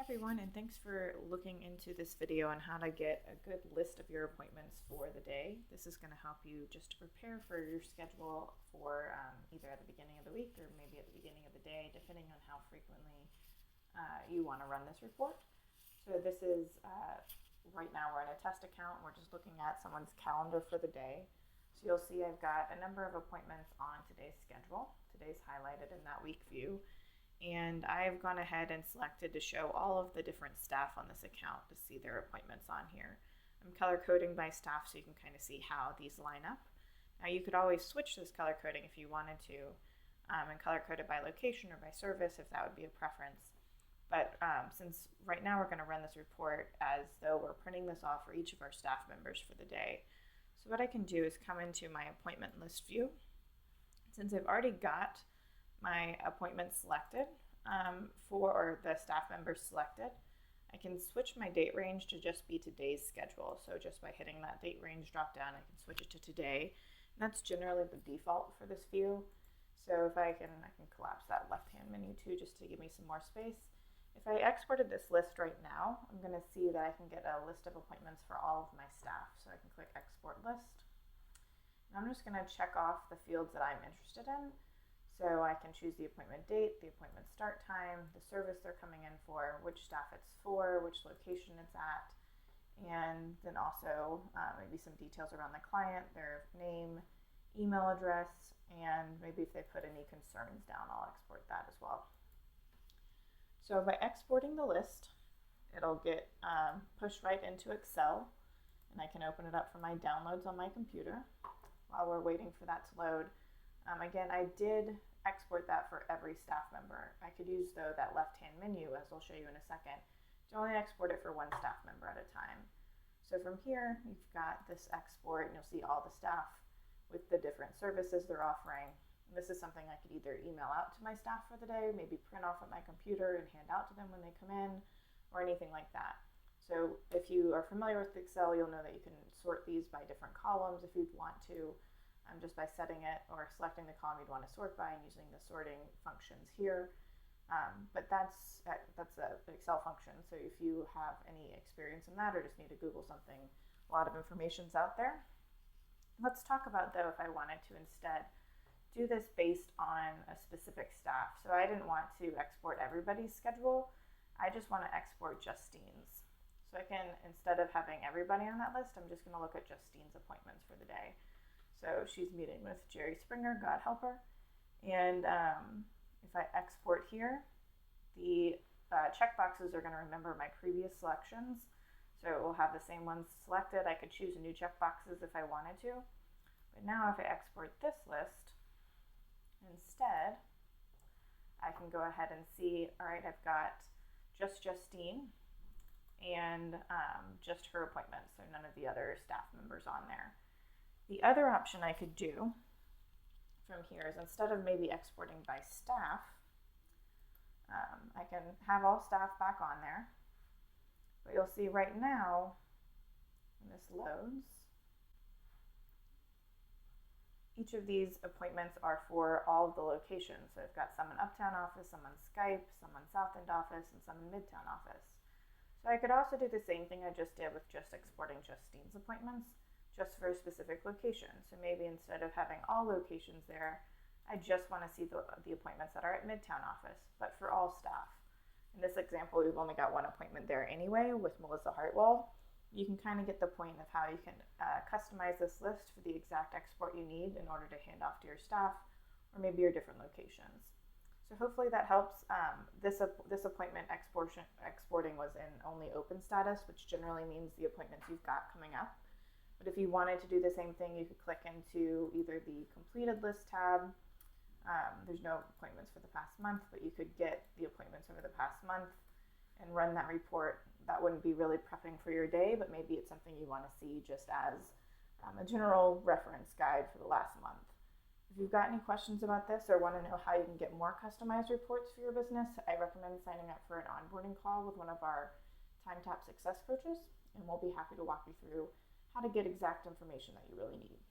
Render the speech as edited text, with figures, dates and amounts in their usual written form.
everyone, and thanks for looking into this video on how to get a good list of your appointments for the day. This is going to help you just to prepare for your schedule for either at the beginning of the week or maybe at the beginning of the day, depending on how frequently you want to run this report. So this is, right now we're in a test account. We're just looking at someone's calendar for the day. So you'll see I've got a number of appointments on today's schedule. Today's highlighted in that week view. And I've gone ahead and selected to show all of the different staff on this account to see their appointments on here. I'm color coding by staff so you can kind of see how these line up. Now you could always switch this color coding if you wanted to and color code it by location or by service if that would be a preference. But since right now we're going to run this report as though we're printing this off for each of our staff members for the day. So what I can do is come into my appointment list view. Since I've already got my appointment selected for the staff members selected, I can switch my date range to just be today's schedule. So just by hitting that date range drop down, I can switch it to today. And that's generally the default for this view. So if I can collapse that left-hand menu too, just to give me some more space. If I exported this list right now, I'm going to see that I can get a list of appointments for all of my staff. So I can click Export List. And I'm just going to check off the fields that I'm interested in. So I can choose the appointment date, the appointment start time, the service they're coming in for, which staff it's for, which location it's at, and then also maybe some details around the client, their name, email address, and maybe if they put any concerns down, I'll export that as well. So by exporting the list, it'll get pushed right into Excel, and I can open it up for my downloads on my computer while we're waiting for that to load. Again, I did export that for every staff member. I could use, though, that left-hand menu, as I'll show you in a second, to only export it for one staff member at a time. So from here, you've got this export, and you'll see all the staff with the different services they're offering. And this is something I could either email out to my staff for the day, maybe print off at my computer and hand out to them when they come in, or anything like that. So if you are familiar with Excel, you'll know that you can sort these by different columns if you'd want to. Just by setting it or selecting the column you'd want to sort by and using the sorting functions here. But that's an Excel function, so if you have any experience in that or just need to Google something, a lot of information's out there. Let's talk about, though, if I wanted to instead do this based on a specific staff. So I didn't want to export everybody's schedule, I just want to export Justine's. So I can, instead of having everybody on that list, I'm just going to look at Justine's appointments for the day. So she's meeting with Jerry Springer, God help her. And if I export here, the checkboxes are going to remember my previous selections. So it will have the same ones selected. I could choose new checkboxes if I wanted to. But now if I export this list, instead, I can go ahead and see, all right, I've got just Justine and just her appointments. So none of the other staff members on there. The other option I could do from here is, instead of maybe exporting by staff, I can have all staff back on there. But you'll see right now, when this loads, each of these appointments are for all of the locations. So I've got some in Uptown office, some on Skype, some on South End office, and some in Midtown office. So I could also do the same thing I just did with just exporting Justine's appointments, just for a specific location. So maybe instead of having all locations there, I just want to see the appointments that are at Midtown office, but for all staff. In this example, we've only got one appointment there anyway with Melissa Hartwell. You can kind of get the point of how you can customize this list for the exact export you need in order to hand off to your staff, or maybe your different locations. So hopefully that helps. This appointment exporting was in only open status, which generally means the appointments you've got coming up. But if you wanted to do the same thing, you could click into either the completed list tab. There's no appointments for the past month, but you could get the appointments over the past month and run that report. That wouldn't be really prepping for your day, but maybe it's something you want to see just as a general reference guide for the last month. If you've got any questions about this or want to know how you can get more customized reports for your business, I recommend signing up for an onboarding call with one of our TimeTap success coaches, and we'll be happy to walk you through how to get exact information that you really need.